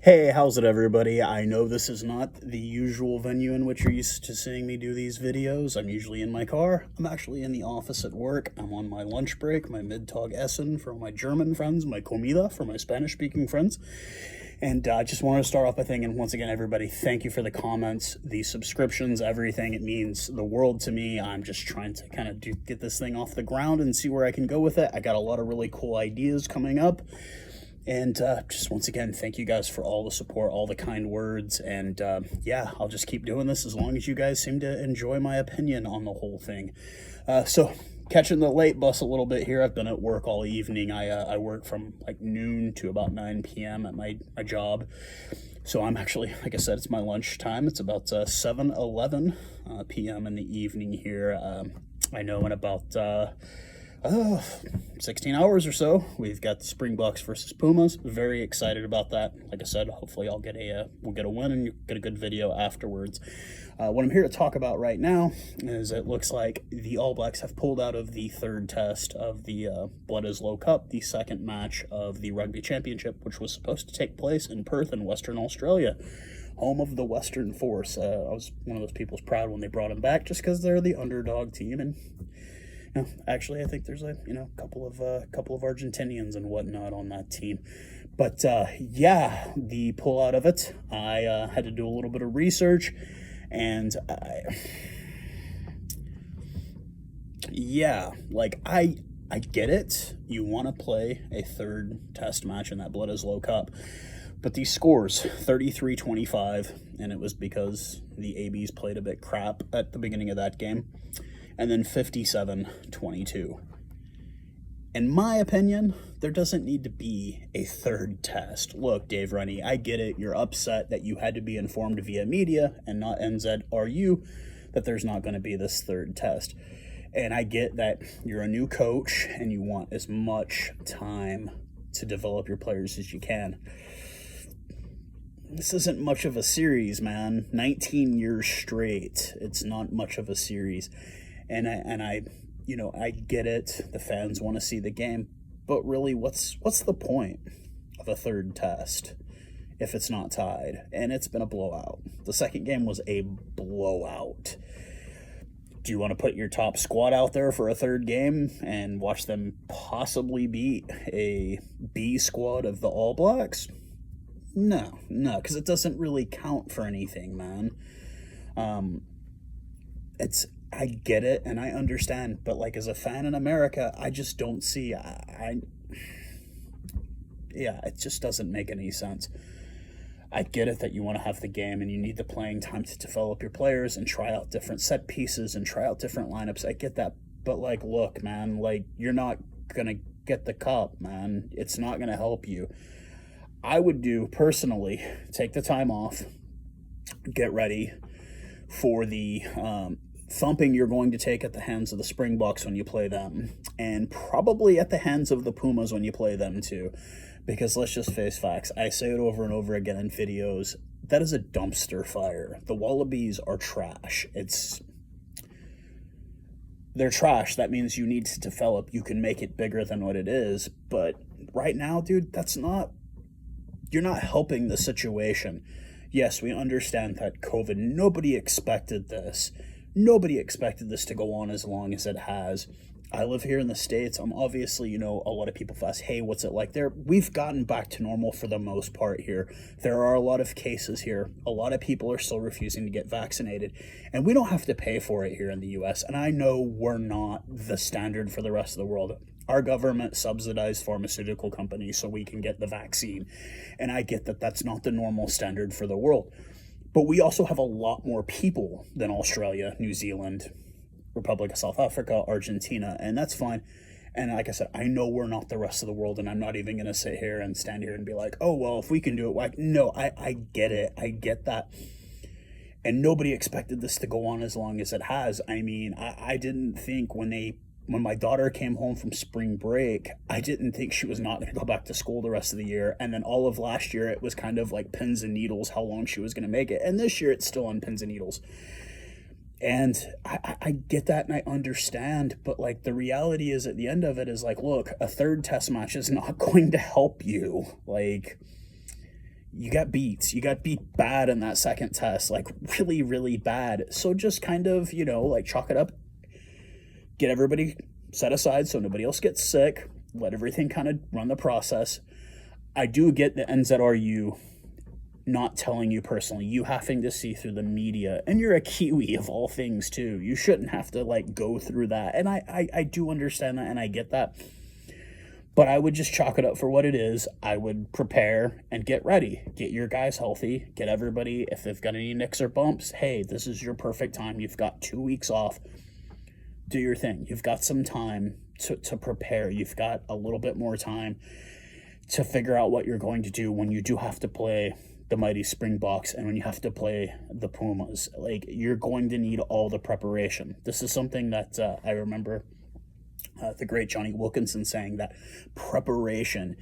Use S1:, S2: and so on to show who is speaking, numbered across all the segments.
S1: Hey, how's it, everybody? I know this is not the usual venue in which you're used to seeing me do these videos. I'm usually in my car. I'm actually in the office at work. I'm on my lunch break, my Mittag Essen for my German friends, my Comida for my Spanish-speaking friends. And I just wanted to start off by thanking, once again, everybody, thank you for the comments, the subscriptions, everything. It means the world to me. I'm just trying to kind of get this thing off the ground and see where I can go with it. I got a lot of really cool ideas coming up. And just once again, thank you guys for all the support, all the kind words. And yeah, I'll just keep doing this as long as you guys seem to enjoy my opinion on the whole thing. So catching the late bus a little bit here. I've been at work all evening. I work from like noon to about 9 p.m. at my job. So I'm actually, like I said, it's my lunch time. It's about 7:11 p.m. in the evening here. I know in about 16 hours or so, we've got the Springboks versus Pumas. Very excited about that. Like I said, hopefully we'll get a win and you get a good video afterwards. What I'm here to talk about right now is it looks like the All Blacks have pulled out of the third test of the Bledisloe Cup, the second match of the Rugby Championship, which was supposed to take place in Perth in Western Australia, home of the Western Force. I was one of those people who's proud when they brought them back, just because they're the underdog team. And actually, I think there's a couple of Argentinians and whatnot on that team. But yeah, the pull out of it, I had to do a little bit of research, and I get it. You want to play a third test match in that Bledisloe Cup, but these scores 33-25, and it was because the ABs played a bit crap at the beginning of that game. And then 57-22. In my opinion, there doesn't need to be a third test. Look, Dave Rennie, I get it. You're upset that you had to be informed via media and not NZRU that there's not going to be this third test. And I get that you're a new coach and you want as much time to develop your players as you can. This isn't much of a series, man. 19 years straight. It's not much of a series. And I get it. The fans want to see the game, but really, what's the point of a third test if it's not tied? And it's been a blowout. The second game was a blowout. Do you want to put your top squad out there for a third game and watch them possibly beat a B squad of the All Blacks? No, because it doesn't really count for anything, man. I get it and I understand, but like as a fan in America, I just don't see, it just doesn't make any sense. I get it that you want to have the game and you need the playing time to develop your players and try out different set pieces and try out different lineups. I get that, but like, look, man, like you're not gonna get the cup, man. It's not gonna help you. I would personally take the time off, get ready for the thumping you're going to take at the hands of the Springboks when you play them, and probably at the hands of the Pumas when you play them too, because let's just face facts. I say it over and over again in videos. That is a dumpster fire. The Wallabies are trash. They're trash. That means you need to develop. You can make it bigger than what it is, but right now, dude, you're not helping the situation. Yes, we understand that COVID, nobody expected this. Nobody expected this to go on as long as it has. I live here in the States. I'm obviously, a lot of people ask, hey, what's it like there? We've gotten back to normal for the most part here. There are a lot of cases here. A lot of people are still refusing to get vaccinated. And we don't have to pay for it here in the U.S. And I know we're not the standard for the rest of the world. Our government subsidized pharmaceutical companies so we can get the vaccine. And I get that that's not the normal standard for the world. But we also have a lot more people than Australia, New Zealand, Republic of South Africa, Argentina, and that's fine. And like I said, I know we're not the rest of the world, and I'm not even going to sit here and stand here and be like, oh, well, if we can do it, why? No, I get it. I get that. And nobody expected this to go on as long as it has. I mean, I didn't think when my daughter came home from spring break, I didn't think she was not going to go back to school the rest of the year. And then all of last year, it was kind of like pins and needles how long she was going to make it. And this year, it's still on pins and needles. And I get that and I understand, but like the reality is at the end of it is like, look, a third test match is not going to help you. Like, You got beat. You got beat bad in that second test, like really, really bad. So just kind of, like chalk it up, get everybody set aside so nobody else gets sick, let everything kind of run the process. I do get the NZRU not telling you personally, you having to see through the media, and you're a Kiwi of all things too. You shouldn't have to like go through that. And I do understand that, and I get that. But I would just chalk it up for what it is. I would prepare and get ready. Get your guys healthy. Get everybody, if they've got any nicks or bumps, hey, this is your perfect time. You've got 2 weeks off. Do your thing. You've got some time to prepare. You've got a little bit more time to figure out what you're going to do when you do have to play the mighty Springboks and when you have to play the Pumas. Like, you're going to need all the preparation. This is something that I remember the great Johnny Wilkinson saying, that preparation,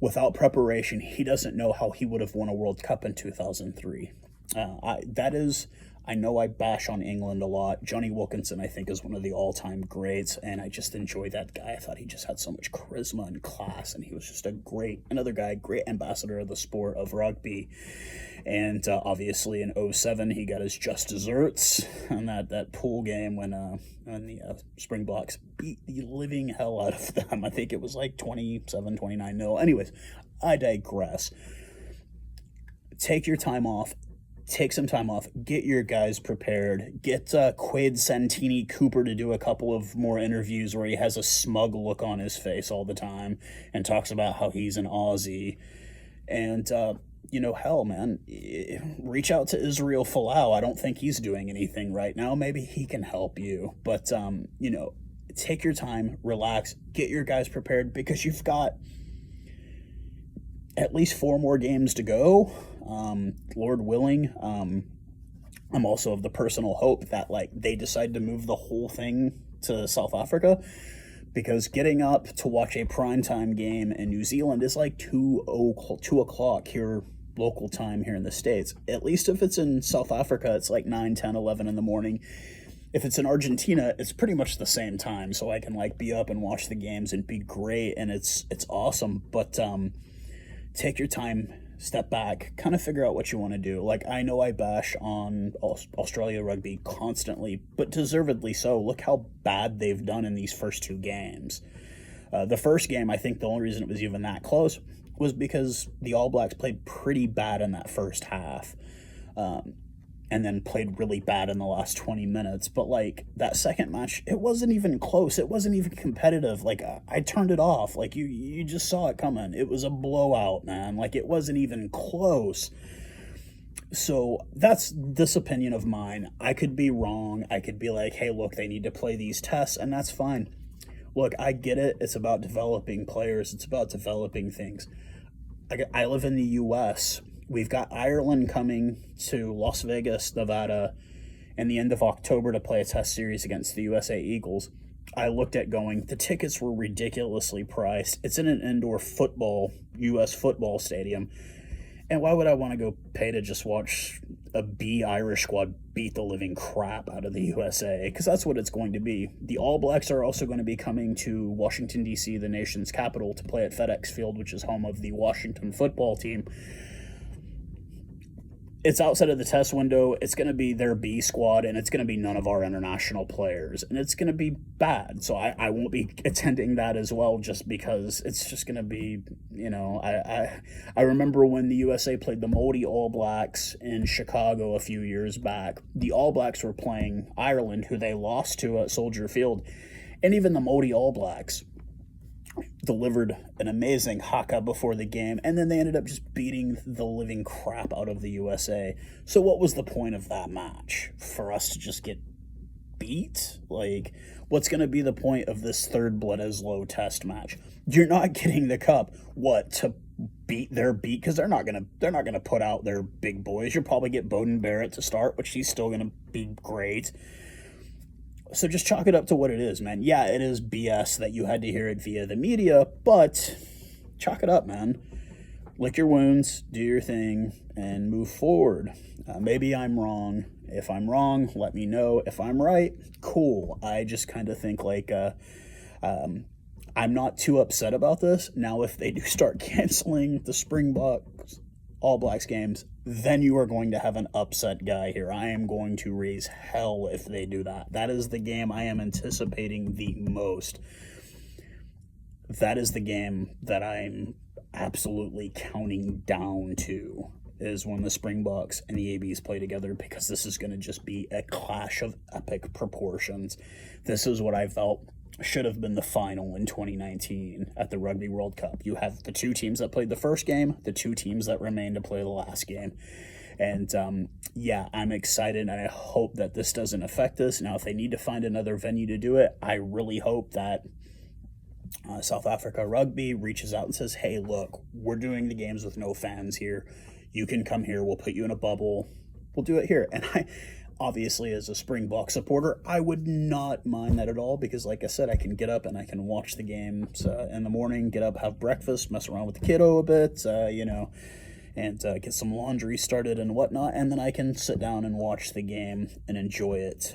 S1: without preparation, he doesn't know how he would have won a World Cup in 2003. I know I bash on England a lot. Johnny Wilkinson, I think, is one of the all-time greats, and I just enjoy that guy. I thought he just had so much charisma and class, and he was just another guy, great ambassador of the sport of rugby. And obviously in 2007, he got his just desserts on that pool game when the Springboks beat the living hell out of them. I think it was like 27-29-0. Anyways, I digress. Take your time off. Take some time off. Get your guys prepared. Get Quaid Santini Cooper to do a couple of more interviews where he has a smug look on his face all the time and talks about how he's an Aussie. And, hell, man, reach out to Israel Folau. I don't think he's doing anything right now. Maybe he can help you. But, take your time, relax, get your guys prepared, because you've got at least 4 more games to go. Lord willing. I'm also of the personal hope that they decide to move the whole thing to South Africa, because getting up to watch a primetime game in New Zealand is like 2 o'clock here, local time here in the States. At least if it's in South Africa, it's like 9, 10, 11 in the morning. If it's in Argentina, it's pretty much the same time, so I can be up and watch the games and be great, and it's awesome. But take your time, step back, kind of figure out what you want to do. I know I bash on Australia rugby constantly, but deservedly so. Look how bad they've done in these first 2 games. The first game, I think the only reason it was even that close was because the All Blacks played pretty bad in that first half, and then played really bad in the last 20 minutes. But that second match, it wasn't even close. It wasn't even competitive. I turned it off. You just saw it coming. It was a blowout, man. It wasn't even close. So that's this opinion of mine. I could be wrong. I could be hey, look, they need to play these tests, and that's fine. Look, I get it. It's about developing players. It's about developing things. I live in the U.S. We've got Ireland coming to Las Vegas, Nevada, in the end of October to play a test series against the USA Eagles. I looked at going. The tickets were ridiculously priced. It's in an indoor U.S. football stadium. And why would I want to go pay to just watch a B Irish squad beat the living crap out of the USA? Because that's what it's going to be. The All Blacks are also going to be coming to Washington, D.C., the nation's capital, to play at FedEx Field, which is home of the Washington football team. It's outside of the test window. It's going to be their B squad, and it's going to be none of our international players, and it's going to be bad. So I won't be attending that as well, just because it's just going to be, I remember when the USA played the Māori All Blacks in Chicago a few years back. The All Blacks were playing Ireland, who they lost to at Soldier Field, and even the Māori All Blacks delivered an amazing haka before the game, and then they ended up just beating the living crap out of the USA. So what was the point of that match? For us to just get beat? What's going to be the point of this third Bledisloe test match? You're not getting the cup. What, to beat their beat? Because they're not gonna put out their big boys. You'll probably get Bowden Barrett to start, which he's still gonna be great. So just chalk it up to what it is, man. Yeah, it is BS that you had to hear it via the media, but chalk it up, man. Lick your wounds, do your thing, and move forward. Maybe I'm wrong. If I'm wrong, let me know. If I'm right, cool. I just kind of think I'm not too upset about this. Now, if they do start canceling the Springboks All Blacks games, then you are going to have an upset guy here. I am going to raise hell if they do that. That is the game I am anticipating the most. That is the game that I'm absolutely counting down to, is when the Springboks and the ABs play together, because this is going to just be a clash of epic proportions. This is what I felt should have been the final in 2019 at the Rugby World Cup. You have the two teams that played the first game, the two teams that remain to play the last game. And yeah, I'm excited, and I hope that this doesn't affect us. Now, if they need to find another venue to do it, I really hope that South Africa Rugby reaches out and says, hey, look, we're doing the games with no fans here. You can come here. We'll put you in a bubble. We'll do it here. And I, obviously, as a Springbok supporter, I would not mind that at all, because, like I said, I can get up and I can watch the games in the morning, get up, have breakfast, mess around with the kiddo a bit, and get some laundry started and whatnot, and then I can sit down and watch the game and enjoy it.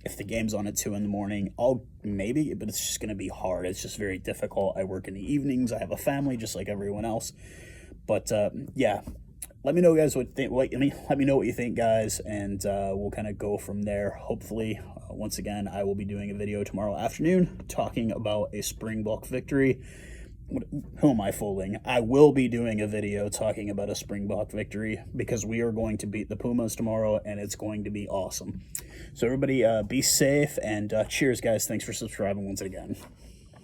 S1: If the game's on at 2 in the morning, I'll maybe, but it's just going to be hard. It's just very difficult. I work in the evenings. I have a family just like everyone else. But yeah, let me know, guys, let me know what you think, guys, and we'll kind of go from there. Hopefully, once again, I will be doing a video tomorrow afternoon talking about a Springbok victory. Who am I fooling? I will be doing a video talking about a Springbok victory, because we are going to beat the Pumas tomorrow, and it's going to be awesome. So everybody, be safe, and cheers, guys. Thanks for subscribing once again.